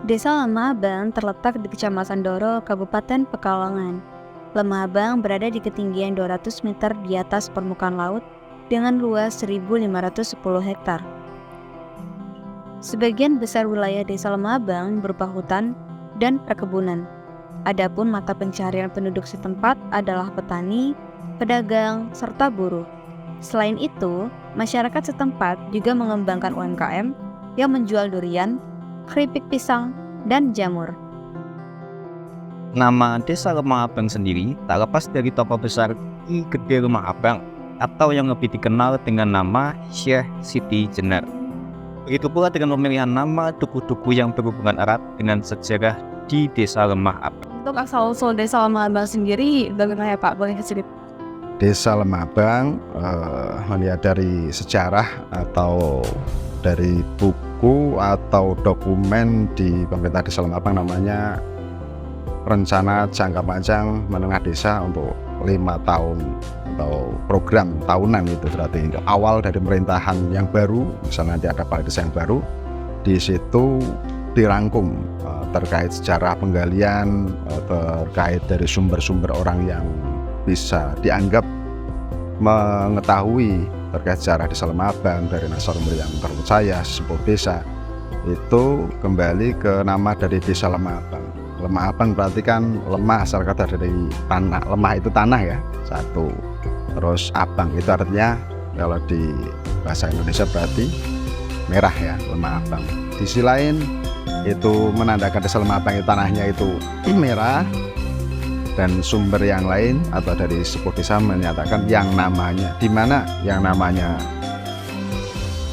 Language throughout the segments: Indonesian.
Desa Lemah Abang terletak di Kecamatan Doro, Kabupaten Pekalongan. Lemah Abang berada di ketinggian 200 meter di atas permukaan laut dengan luas 1.510 hektar. Sebagian besar wilayah Desa Lemah Abang berupa hutan dan perkebunan. Adapun mata pencaharian penduduk setempat adalah petani, pedagang, serta buruh. Selain itu, masyarakat setempat juga mengembangkan UMKM yang menjual durian, keripik pisang, dan jamur. Nama Desa Lemah Abang sendiri tak lepas dari tokoh besar Ki Gede Lemah Abang atau yang lebih dikenal dengan nama Syekh Siti Jenar. Begitu pula dengan pemilihan nama duku-duku yang berhubungan erat dengan sejarah di Desa Lemah Abang. Untuk asal-usul Desa Lemah Abang sendiri bagaimana ya Pak? Boleh cerita? Desa Lemah Abang melihat dari sejarah atau dari buku atau dokumen di pemerintah Desa Lemah Abang, namanya rencana jangka panjang menengah desa untuk 5 tahun atau program tahunan. Itu berarti awal dari pemerintahan yang baru, misalnya nanti ada kepala desa yang baru, di situ dirangkum terkait sejarah penggalian, terkait dari sumber-sumber orang yang bisa dianggap mengetahui terkait sejarah Desa Lemah Abang, dari narasumber yang terpercaya, sesepuh desa, itu kembali ke nama dari Desa Lemah Abang. Lemah Abang berarti kan lemah, asal kata dari tanah, lemah itu tanah ya, satu. Terus abang itu artinya kalau di bahasa Indonesia berarti merah ya, Lemah Abang. Di sisi lain itu menandakan Desa Lemah Abang itu tanahnya itu merah, dan sumber yang lain atau dari sepuh desa menyatakan yang namanya, di mana yang namanya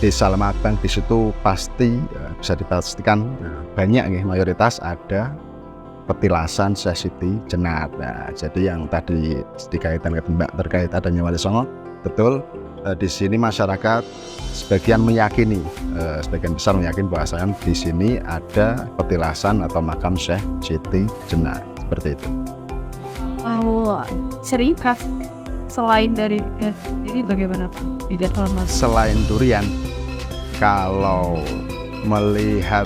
Desa Lemah Abang di situ pasti bisa dipastikan banyak nih, mayoritas ada petilasan Syekh Siti Jenar. Nah, jadi yang tadi dikaitkan ke Mbak terkait adanya Wali Songo, betul. Di sini masyarakat sebagian meyakini, sebagian besar meyakini bahwasanya di sini ada petilasan atau makam Syekh Siti Jenar, seperti itu. Wow, sering khas selain dari ini bagaimana Pak? Di Desa Lemah Abang? Selain durian, kalau melihat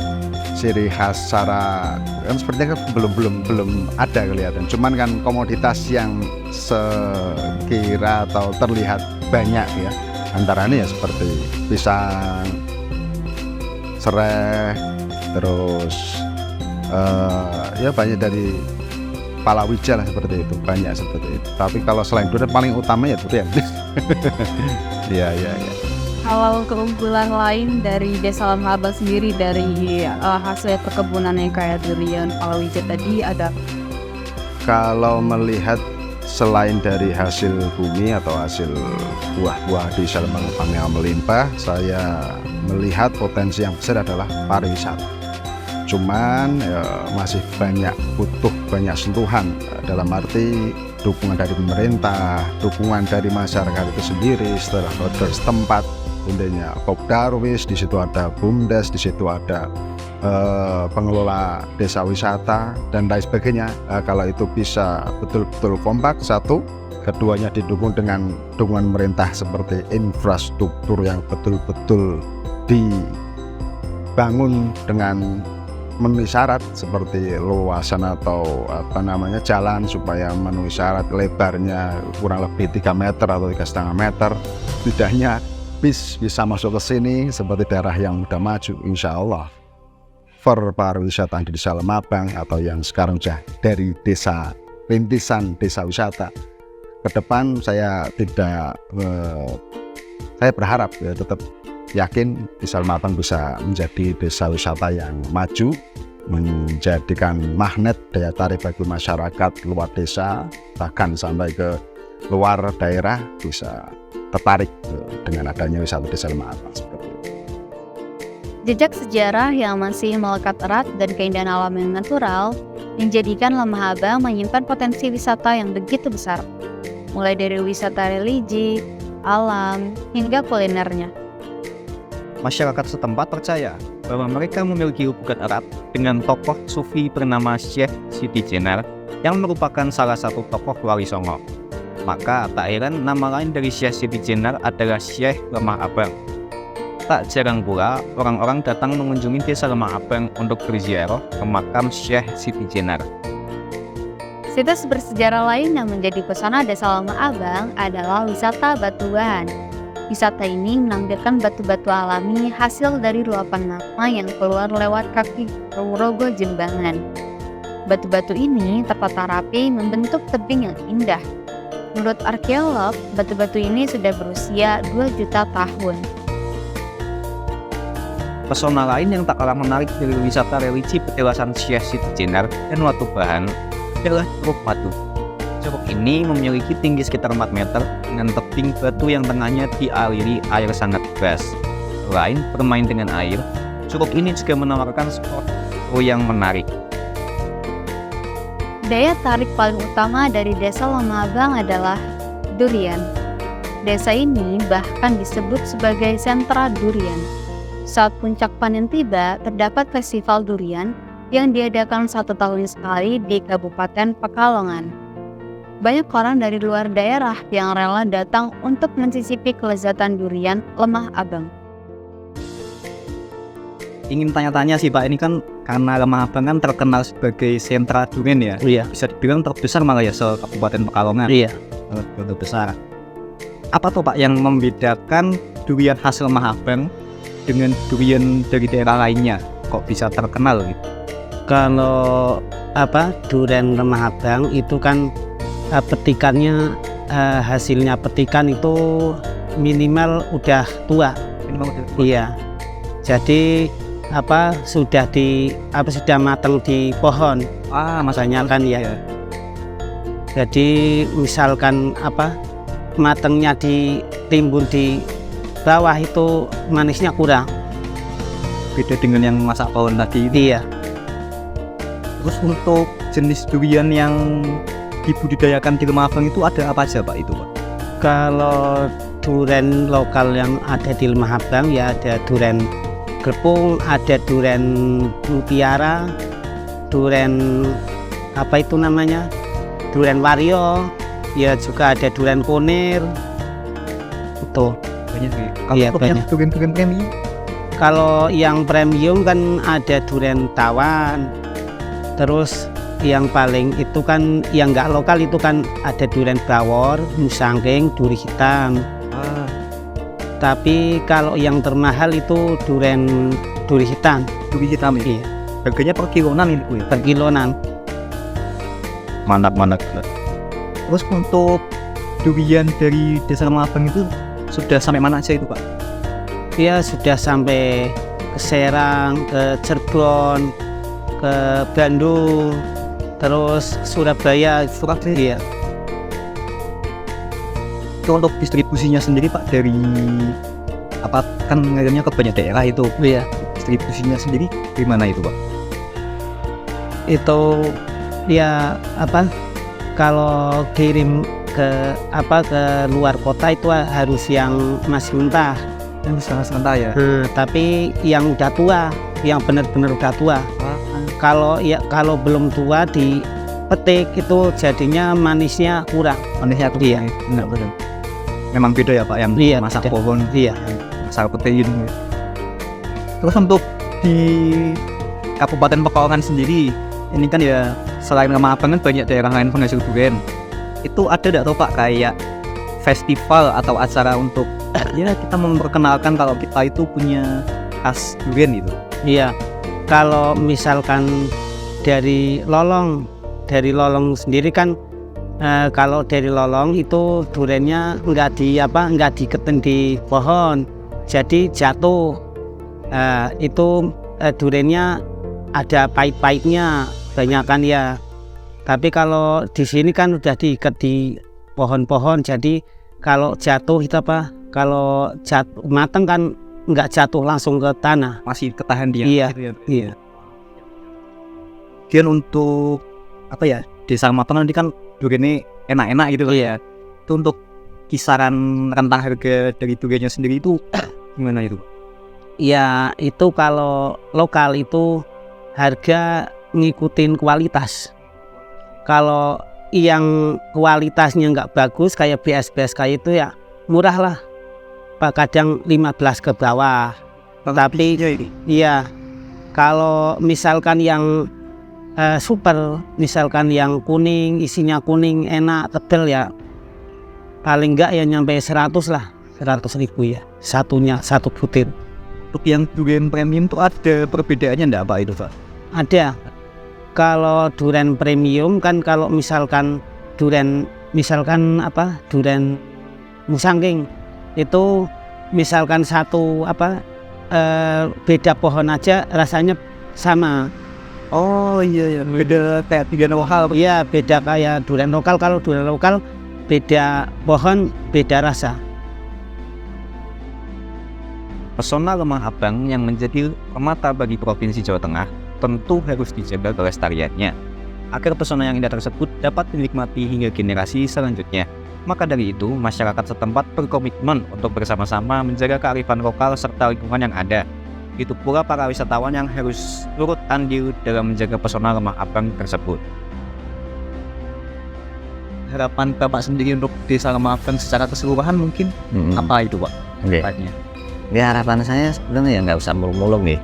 ciri khas secara kan sepertinya belum ada kelihatan. Cuman kan komoditas yang sekira atau terlihat banyak ya, antara ini ya seperti pisang, serai, terus ya banyak dari palawija lah, seperti itu, banyak seperti itu. Tapi kalau selain durian paling utama ya durian. Iya. Kalau keunggulan lain dari Desa Lemah Abang sendiri dari hasil perkebunan yang kayak durian, palawija tadi ada? Kalau melihat selain dari hasil bumi atau hasil buah-buah di Desa Lemah Abang yang melimpah, saya melihat potensi yang besar adalah pariwisata. Cuman masih butuh banyak sentuhan, dalam arti dukungan dari pemerintah, dukungan dari masyarakat itu sendiri, setelah order setempat, intinya Kopdarwis, di situ ada BUMDes, di situ ada pengelola desa wisata dan lain sebagainya. Kalau itu bisa betul-betul kompak, satu, keduanya didukung dengan dukungan pemerintah seperti infrastruktur yang betul-betul dibangun dengan memenuhi syarat, seperti luasan atau jalan supaya memenuhi syarat, lebarnya kurang lebih 3 meter atau 3,5 meter, setidaknya bis bisa masuk ke sini seperti daerah yang udah maju. Insya Allah pariwisata di Desa Lemah Abang atau yang sekarang sudah dari desa rintisan desa wisata, ke depan saya berharap ya, tetap yakin Desa Lemah Abang bisa menjadi desa wisata yang maju, menjadikan magnet daya tarik bagi masyarakat luar desa, bahkan sampai ke luar daerah bisa tertarik dengan adanya wisata Desa Lemah Abang seperti itu. Jejak sejarah yang masih melekat erat dan keindahan alam yang natural menjadikan Lemah Abang menyimpan potensi wisata yang begitu besar, mulai dari wisata religi, alam, hingga kulinernya. Masyarakat setempat percaya bahwa mereka memiliki hubungan erat dengan tokoh sufi bernama Syekh Siti Jenar yang merupakan salah satu tokoh Wali Songo. Maka tak heran nama lain dari Syekh Siti Jenar adalah Syekh Lemah Abang. Tak jarang pula orang-orang datang mengunjungi desa Lemah Abang untuk berziarah ke makam Syekh Siti Jenar. Situs bersejarah lain yang menjadi pesona Desa Lemah Abang adalah wisata Batuan. Wisata ini menampilkan batu-batu alami hasil dari luapan magma yang keluar lewat kaki rogo Jembangan. Batu-batu ini tertata rapi membentuk tebing yang indah. Menurut arkeolog, batu-batu ini sudah berusia 2 juta tahun. Pesona lain yang tak kalah menarik dari wisata religi petilasan Syekh Siti Jenar dan Watu Bahan adalah Curug Batu. Curug ini memiliki tinggi sekitar 4 meter dengan tebing batu yang tengahnya dialiri air sangat deras. Selain bermain dengan air, curug ini juga menawarkan spot yang menarik. Daya tarik paling utama dari Desa Lemah Abang adalah durian. Desa ini bahkan disebut sebagai sentra durian. Saat puncak panen tiba, terdapat festival durian yang diadakan 1 tahun sekali di Kabupaten Pekalongan. Banyak orang dari luar daerah yang rela datang untuk mencicipi kelezatan durian Lemah Abang. Ingin tanya-tanya sih Pak, ini kan karena Lemah Abang kan terkenal sebagai sentra durian ya. Iya. Bisa dibilang terbesar malah ya se-Kabupaten Pekalongan. Iya. Terbesar. Apa tuh Pak yang membedakan durian hasil Lemah Abang dengan durian dari daerah lainnya? Kok bisa terkenal gitu? Kalau durian Lemah Abang itu kan petikannya hasilnya petikan itu minimal udah tua. Iya. Jadi sudah matang di pohon. Masanya kan ya. Jadi misalkan matangnya ditimbun di bawah itu manisnya kurang. Beda dengan yang masak pohon tadi. Iya. Terus untuk jenis durian yang dibudidayakan di Lemah Abang itu ada apa aja Pak itu Pak? Kalau durian lokal yang ada di Lemah Abang ya ada durian glepung, ada durian mutiara, durian durian wario, ya juga ada durian kunir. Itu Banyak sih. Iya, Kalau banyak. durian premium? Kalau yang premium kan ada durian tawan. Terus yang paling itu kan yang nggak lokal itu kan ada durian bawor, musangking, duri hitam. Tapi kalau yang termahal itu duri hitam. Duri hitam ya? Iya, Harganya per kiloan ini Bu ya? per kiloan. Mantap. Terus untuk durian dari Desa Lemah Abang itu sudah sampai mana aja itu Pak? Dia sudah sampai ke Serang, ke Cirebon, ke Bandung, terus Surabaya. Iya. Itu untuk distribusinya sendiri Pak dari kan ngirimnya ke banyak daerah itu. Iya. Distribusinya sendiri gimana itu Pak? Itu ya kalau kirim ke luar kota itu harus yang masih mentah. Yang sangat mentah ya. Tapi yang udah tua, yang benar-benar udah tua. Kalau belum tua dipetik itu jadinya manisnya kurang. Manisnya tuh. Iya. Enggak betul. Memang beda ya Pak yang Iya, masak beda. pohon, Iya. yang masak protein. Terus untuk di Kabupaten Pekalongan sendiri, ini kan ya selain Lemah Abang kan banyak daerah lain penghasil durian. Itu ada tidak tuh Pak kayak festival atau acara untuk ya kita memperkenalkan kalau kita itu punya khas durian itu? Iya. Kalau misalkan dari Lolong sendiri kan kalau dari Lolong itu duriannya nggak diketin di pohon, jadi jatuh. Itu duriannya ada pahit-pahitnya banyak kan ya. Tapi kalau di sini kan udah diikat di pohon-pohon, jadi kalau jatuh itu kalau jatuh matang kan nggak jatuh langsung ke tanah. Masih ketahan dia. Iya. Gitu ya. Iya. Kemudian untuk Desa Lemah Abang nanti kan duriannya enak-enak gitu kan ya. Itu untuk kisaran rentang harga dari duriannya sendiri itu gimana itu? Ya itu kalau lokal itu harga ngikutin kualitas. Kalau yang kualitasnya nggak bagus kayak BSBS kayak itu ya murah lah. kadang 15 ke bawah. Tapi iya, kalau misalkan yang super, misalkan yang kuning, isinya kuning, enak, tebel ya, paling enggak ya nyampe 100 lah, 100.000 ya, satu butir. Untuk yang durian premium tuh ada perbedaannya enggak Pak itu Pak? Ada. Kalau durian premium kan kalau misalkan durian musangking itu misalkan satu beda pohon aja rasanya sama. Oh iya, beda kayak durian lokal. Iya, beda kayak durian lokal. Kalau durian lokal beda pohon, beda rasa. Pesona Lemah Abang yang menjadi permata bagi Provinsi Jawa Tengah tentu harus dijaga kelestariannya agar pesona yang indah tersebut dapat dinikmati hingga generasi selanjutnya. Maka dari itu, masyarakat setempat berkomitmen untuk bersama-sama menjaga kearifan lokal serta lingkungan yang ada. Itu pula para wisatawan yang harus turut andil dalam menjaga pesona Lemah Abang tersebut. Harapan Bapak sendiri untuk Desa Lemah Abang secara keseluruhan mungkin apa itu Pak? Ya, harapan saya sebenarnya ya nggak usah muluk-muluk nih.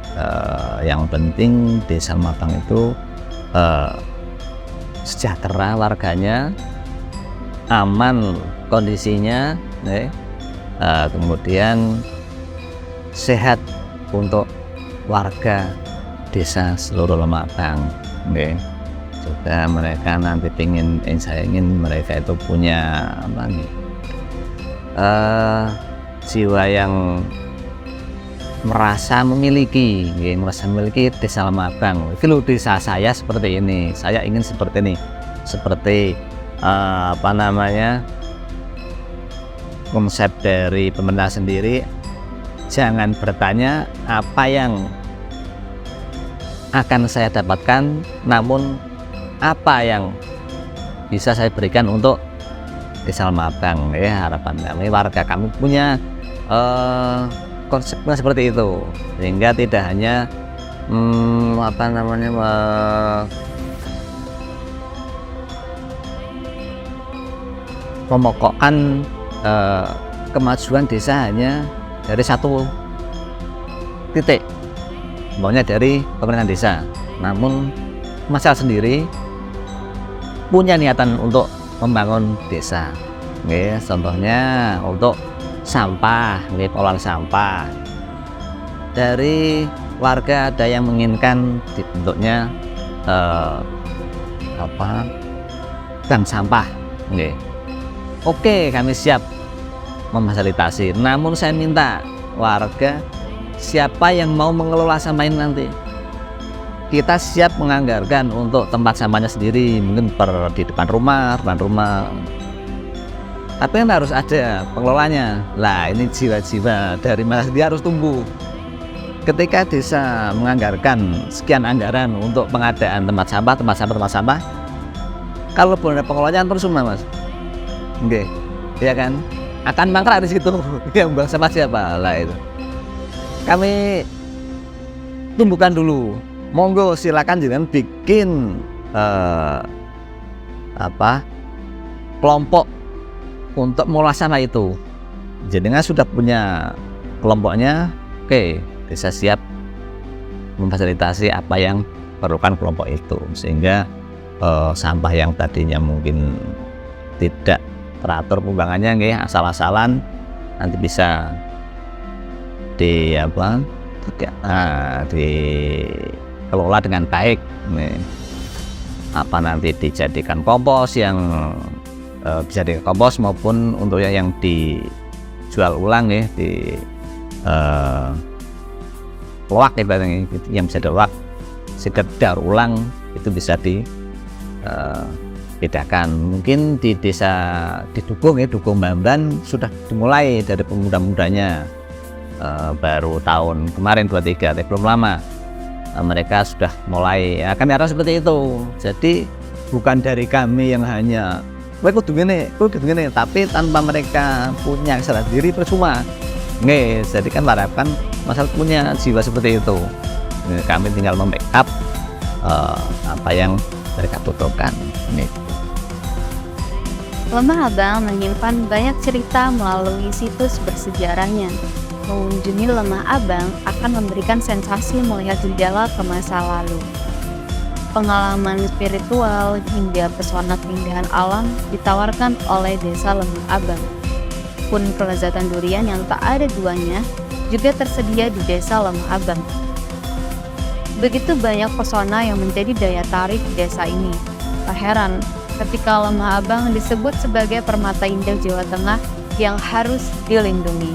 Yang penting Desa Lemah Abang itu sejahtera warganya, aman kondisinya, kemudian sehat untuk warga desa seluruh Lemah Abang. Juga mereka nanti saya ingin mereka itu punya jiwa yang merasa memiliki Desa Lemah Abang. Itu desa saya seperti ini, saya ingin seperti ini, seperti konsep dari pemerintah sendiri. Jangan bertanya apa yang akan saya dapatkan, namun apa yang bisa saya berikan untuk Desa Lemah Abang. Harapan kami warga kami punya konsepnya seperti itu, sehingga tidak hanya memokokkan kemajuan desa hanya dari satu titik, maunya dari pemerintahan desa, namun masyarakat sendiri punya niatan untuk membangun desa. Contohnya untuk sampah, pengolahan sampah. Dari warga ada yang menginginkan dibentuknya bank sampah. Oke, kami siap memfasilitasi. Namun saya minta warga, siapa yang mau mengelola sampah ini nanti, kita siap menganggarkan untuk tempat sampahnya sendiri, mungkin di depan rumah. Tapi kan harus ada pengelolanya. Lah, ini jiwa-jiwa dari masyarakat dia harus tumbuh. Ketika desa menganggarkan sekian anggaran untuk pengadaan tempat sampah, kalau belum ada pengelolanya percuma, Mas. Ya kan? Akan mangkrak di situ. Yang buang sampah siapa? Lah itu. Kami tumbuhkan dulu. Monggo silakan jangan bikin kelompok untuk mengolah sampah itu. Jenengan sudah punya kelompoknya, oke, desa siap memfasilitasi apa yang perlukan kelompok itu, sehingga sampah yang tadinya mungkin tidak teratur pembuangannya, asal-asalan, nanti bisa dikelola dengan baik. Nanti dijadikan kompos yang bisa dikompos maupun untuk yang dijual ulang di loak yang bisa diloak, sekedar ulang itu bisa dibedakan. Mungkin di desa Dukung Bamban sudah dimulai dari pemuda-mudanya, baru tahun kemarin 23, tapi belum lama mereka sudah mulai. Kami harap seperti itu. Jadi bukan dari kami yang hanya kudu gini, tapi tanpa mereka punya kesadaran diri percuma. Jadi kan harapkan masyarakat punya jiwa seperti itu. Kami tinggal membackup apa yang mereka butuhkan. Lemah Abang menyimpan banyak cerita melalui situs bersejarahnya. Mengunjungi Lemah Abang akan memberikan sensasi melihat jendela ke masa lalu. Pengalaman spiritual hingga pesona keindahan alam ditawarkan oleh Desa Lemah Abang. Pun kelezatan durian yang tak ada duanya juga tersedia di Desa Lemah Abang. Begitu banyak pesona yang menjadi daya tarik desa ini. Tak heran ketika Lemah Abang disebut sebagai permata indah Jawa Tengah yang harus dilindungi.